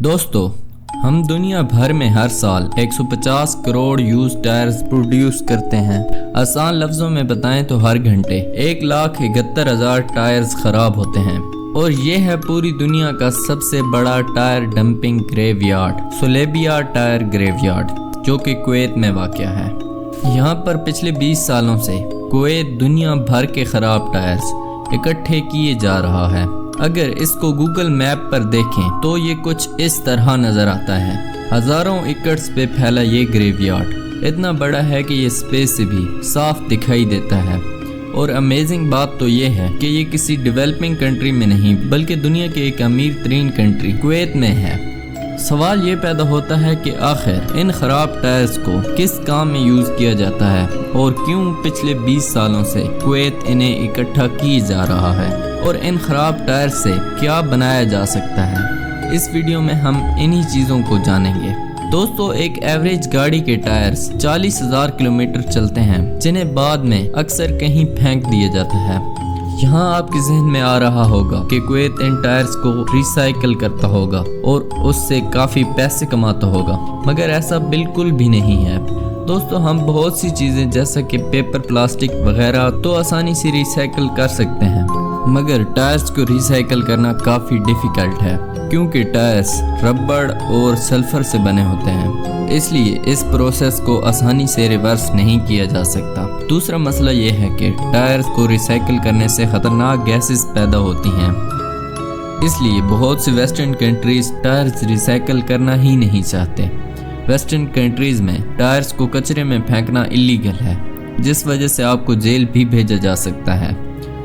दोस्तों, हम दुनिया भर में हर साल 150 करोड़ यूज टायर्स प्रोड्यूस करते हैं। आसान लफ्जों में बताएं तो हर घंटे 1,71,000 टायर्स खराब होते हैं और ये है पूरी दुनिया का सबसे बड़ा tyre dumping graveyard, Sulaibiya tyre graveyard, जो कि कुवैत में वाक़या है। यहाँ पर पिछले 20 सालों से कुवैत दुनिया भर के खराब टायर्स इकट्ठे किए जा रहा है। अगर इसको गूगल मैप पर देखें तो ये कुछ इस तरह नज़र आता है। हज़ारों एकड़्स पे फैला ये ग्रेवयार्ड इतना बड़ा है कि ये स्पेस से भी साफ दिखाई देता है। और अमेजिंग बात तो ये है कि ये किसी डेवलपिंग कंट्री में नहीं बल्कि दुनिया के एक अमीर तरीन कंट्री कुवैत में है। सवाल ये पैदा होता है कि आखिर इन ख़राब टायर्स को किस काम में यूज़ किया जाता है और क्यों पिछले 20 सालों से कुवैत इन्हें इकट्ठा किए जा रहा है और इन ख़राब टायर से क्या बनाया जा सकता है। इस वीडियो में हम इन्हीं चीज़ों को जानेंगे। दोस्तों, एक एवरेज गाड़ी के टायर्स 40,000 किलोमीटर चलते हैं, जिन्हें बाद में अक्सर कहीं फेंक दिया जाता है। यहाँ आपके जहन में आ रहा होगा कि कुवैत इन टायर्स को रिसाइकल करता होगा और उससे काफ़ी पैसे कमाता होगा, मगर ऐसा बिल्कुल भी नहीं है। दोस्तों, हम बहुत सी चीज़ें जैसा कि पेपर, प्लास्टिक वगैरह तो आसानी से रिसाइकल कर सकते हैं, मगर टायर्स को रिसाइकल करना काफ़ी डिफ़िकल्ट है क्योंकि टायर्स रबड़ और सल्फर से बने होते हैं, इसलिए इस प्रोसेस को आसानी से रिवर्स नहीं किया जा सकता। दूसरा मसला ये है कि टायर्स को रिसाइकल करने से ख़तरनाक गैसेस पैदा होती हैं, इसलिए बहुत सी वेस्टर्न कंट्रीज़ टायर्स रिसाइकल करना ही नहीं चाहते। वेस्टर्न कंट्रीज़ में टायर्स को कचरे में फेंकना इलीगल है, जिस वजह से आपको जेल भी भेजा जा सकता है।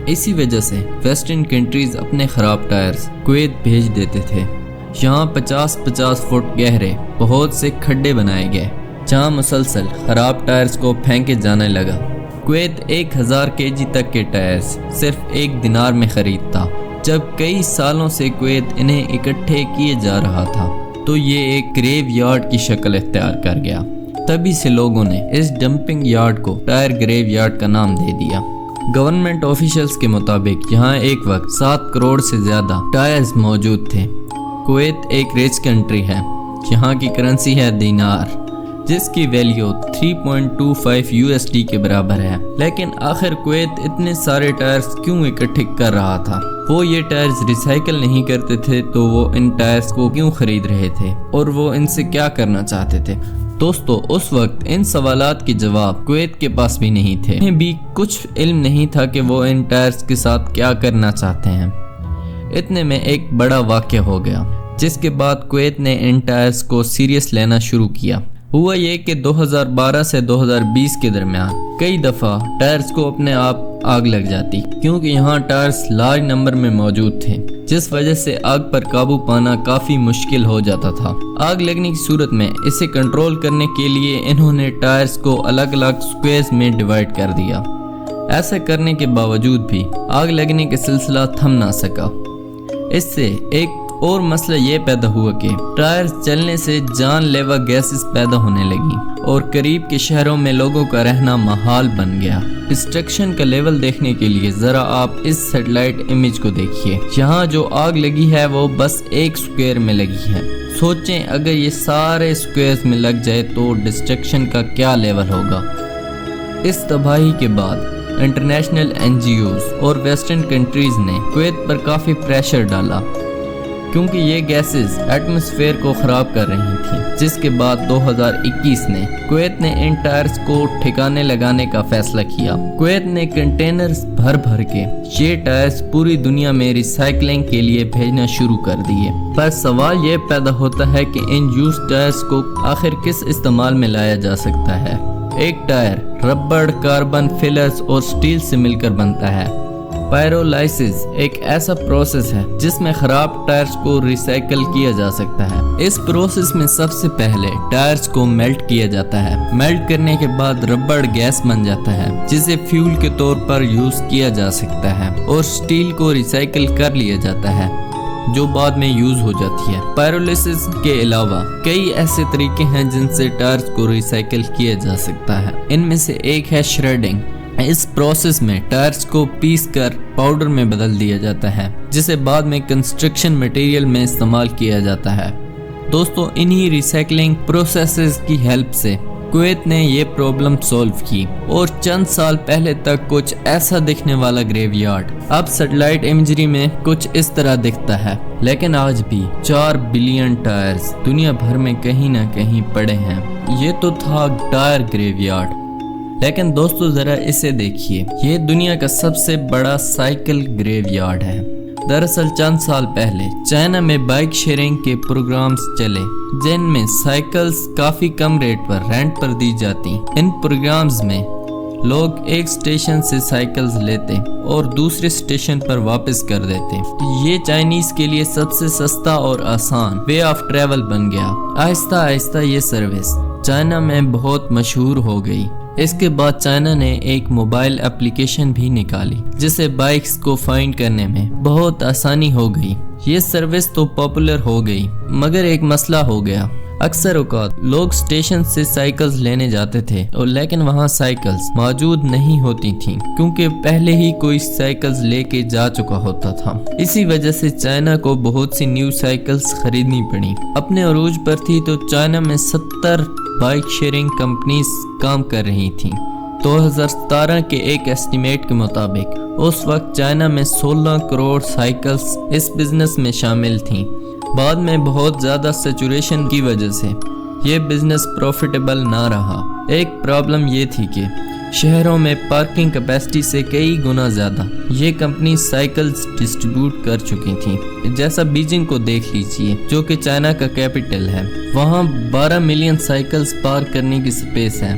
इसी वजह से वेस्टर्न कंट्रीज़ अपने ख़राब टायर्स कुवैत भेज देते थे। यहाँ 50-50 फुट गहरे बहुत से खड्डे बनाए गए, जहाँ मुसलसल ख़राब टायर्स को फेंके जाने लगा। कुवैत 1000 kg तक के टायर्स सिर्फ 1 दिनार में ख़रीदता। जब कई सालों से कुवैत इन्हें इकट्ठे किए जा रहा था तो ये एक ग्रेव यार्ड की शक्ल इख्तियार कर गया। तभी से लोगों ने इस डंपिंग यार्ड को टायर ग्रेव यार्ड का नाम दे दिया। गवर्नमेंट ऑफिशियल्स के मुताबिक यहाँ एक वक्त 7 करोड़ से ज़्यादा टायर्स मौजूद थे। कुवैत एक रिच कंट्री है, यहाँ की करेंसी है दीनार, जिसकी वैल्यू 3.25 USD के बराबर है। लेकिन आखिर कुवैत इतने सारे टायर्स क्यों इकट्ठे कर रहा था? वो ये टायर्स रिसाइकल नहीं करते थे तो वो इन टायर्स को क्यों खरीद रहे थे और वो इनसे क्या करना चाहते थे? दोस्तों, उस वक्त इन सवालात के जवाब कुवैत के पास भी नहीं थे। उन्हें भी कुछ इल्म नहीं था कि वो इन टायर्स के साथ क्या करना चाहते हैं। इतने में एक बड़ा वाक़या हो गया, जिसके बाद कुवैत ने इन टायर्स को सीरियस लेना शुरू किया। हुआ ये कि 2012 से 2020 के दरमियान कई दफ़ा टायर्स को अपने आप आग लग जाती, क्योंकि यहाँ टायर्स लार्ज नंबर में मौजूद थे, जिस वजह से आग पर काबू पाना काफ़ी मुश्किल हो जाता था। आग लगने की सूरत में इसे कंट्रोल करने के लिए इन्होंने टायर्स को अलग अलग स्क्वेयर्स में डिवाइड कर दिया। ऐसा करने के बावजूद भी आग लगने का सिलसिला थम ना सका। इससे एक और मसला ये पैदा हुआ कि टायर्स जलने से जानलेवा गैसेस पैदा होने लगी और करीब के शहरों में लोगों का रहना महाल बन गया। डिस्ट्रक्शन का लेवल देखने के लिए ज़रा आप इस सैटेलाइट इमेज को देखिए। यहाँ जो आग लगी है वो बस 1 स्क्वायर में लगी है। सोचें, अगर ये सारे स्क्वायर्स में लग जाए तो डिस्ट्रक्शन का क्या लेवल होगा। इस तबाही के बाद इंटरनेशनल NGOs और वेस्टर्न कंट्रीज़ ने कुवैत पर काफ़ी प्रेशर डाला, क्योंकि ये गैसेस एटमॉस्फेयर को ख़राब कर रही थी। जिसके बाद 2021 में कुवैत ने इन टायर्स को ठिकाने लगाने का फैसला किया। कुवैत ने कंटेनर्स भर भर के ये टायर्स पूरी दुनिया में रिसाइकलिंग के लिए भेजना शुरू कर दिए। पर सवाल ये पैदा होता है कि इन यूज टायर्स को आखिर किस इस्तेमाल में लाया जा सकता है। एक टायर रबड़, कार्बन फिलर्स और स्टील से मिलकर बनता है। पायरोलाइसिस एक ऐसा प्रोसेस है जिसमें खराब टायर्स को रिसाइकल किया जा सकता है। इस प्रोसेस में सबसे पहले टायर्स को मेल्ट किया जाता है। मेल्ट करने के बाद रबड़ गैस बन जाता है, जिसे फ्यूल के तौर पर यूज किया जा सकता है और स्टील को रिसाइकल कर लिया जाता है, जो बाद में यूज हो जाती है। पायरोलाइसिस के अलावा कई ऐसे तरीके हैं जिनसे टायर्स को रिसाइकल किया जा सकता है। इनमें से एक है श्रेडिंग। इस प्रोसेस में टायर्स को पीस कर पाउडर में बदल दिया जाता है, जिसे बाद में कंस्ट्रक्शन मटेरियल में इस्तेमाल किया जाता है। दोस्तों इन्हीं रिसाइकलिंग प्रोसेसेस की हेल्प से कुवैत ने ये प्रॉब्लम सॉल्व की और चंद साल पहले तक कुछ ऐसा दिखने वाला ग्रेवयार्ड अब सैटेलाइट इमेजरी में कुछ इस तरह दिखता है। लेकिन आज भी 4 बिलियन टायर्स दुनिया भर में कहीं ना कहीं पड़े हैं। ये तो था टायर ग्रेवयार्ड, लेकिन दोस्तों जरा इसे देखिए, ये दुनिया का सबसे बड़ा साइकिल ग्रेवयार्ड है। दरअसल चंद साल पहले चाइना में बाइक शेयरिंग के प्रोग्राम्स चले जिनमें साइकिल्स काफी कम रेट पर रेंट पर दी जाती। इन प्रोग्राम्स में लोग एक स्टेशन से साइकिल्स लेते और दूसरे स्टेशन पर वापस कर देते। ये चाइनीज के लिए सबसे सस्ता और आसान वे ऑफ ट्रेवल बन गया। आहिस्ता आहिस्ता ये सर्विस चाइना में बहुत मशहूर हो गई। इसके बाद चाइना ने एक मोबाइल एप्लीकेशन भी निकाली जिससे बाइक्स को फाइंड करने में बहुत आसानी हो गई। ये सर्विस तो पॉपुलर हो गई, मगर एक मसला हो गया। अक्सर औकात लोग स्टेशन से साइकिल्स लेने जाते थे और लेकिन वहाँ साइकिल्स मौजूद नहीं होती थीं क्योंकि पहले ही कोई साइकिल्स लेके जा चुका होता था। इसी वजह से चाइना को बहुत सी न्यू साइकिल्स खरीदनी पड़ी। अपने अरूज पर थी तो चाइना में 70 बाइक शेयरिंग कंपनीज काम कर रही थीं। 2017 के एक एस्टिमेट के मुताबिक उस वक्त चाइना में 16 करोड़ साइकिल्स इस बिजनेस में शामिल थीं। बाद में बहुत ज़्यादा सैचुरेशन की वजह से ये बिजनेस प्रॉफिटेबल ना रहा। एक प्रॉब्लम ये थी कि शहरों में पार्किंग कैपेसिटी से कई गुना ज़्यादा ये कंपनी साइकिल्स डिस्ट्रीब्यूट कर चुकी थी। जैसा बीजिंग को देख लीजिए जो कि चाइना का कैपिटल है, वहाँ 12 मिलियन साइकिल्स पार्क करने की स्पेस है,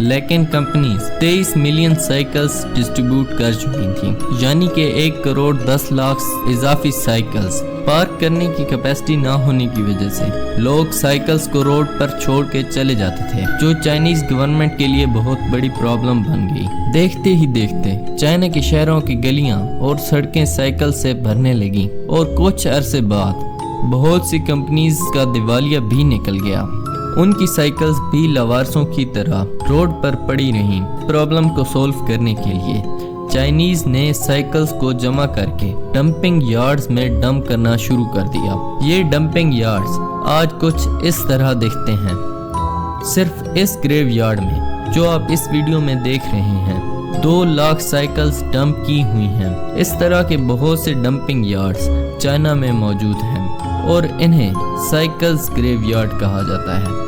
लेकिन कंपनीज 23 मिलियन साइकिल्स डिस्ट्रीब्यूट कर चुकी थी, यानी कि 1 करोड़ 10 लाख इजाफी साइकिल्स। पार्क करने की कैपेसिटी ना होने की वजह से लोग साइकिल्स को रोड पर छोड़ के चले जाते थे, जो चाइनीज गवर्नमेंट के लिए बहुत बड़ी प्रॉब्लम बन गई। देखते ही देखते चाइना के शहरों की गलियां और सड़कें साइकिल से भरने लगी और कुछ अरसे बाद बहुत सी कंपनीज का दिवालिया भी निकल गया। उनकी साइकिल्स भी लवारसों की तरह रोड पर पड़ी रहीं। प्रॉब्लम को सॉल्व करने के लिए चाइनीज ने साइकिल्स को जमा करके डंपिंग यार्ड्स में डंप करना शुरू कर दिया। ये डंपिंग यार्ड्स आज कुछ इस तरह दिखते हैं। सिर्फ इस ग्रेव यार्ड में जो आप इस वीडियो में देख रहे हैं 2 लाख साइकिल्स डंप की हुई हैं। इस तरह के बहुत से डंपिंग यार्ड्स चाइना में मौजूद हैं और इन्हें साइकिल्स ग्रेव यार्ड कहा जाता है।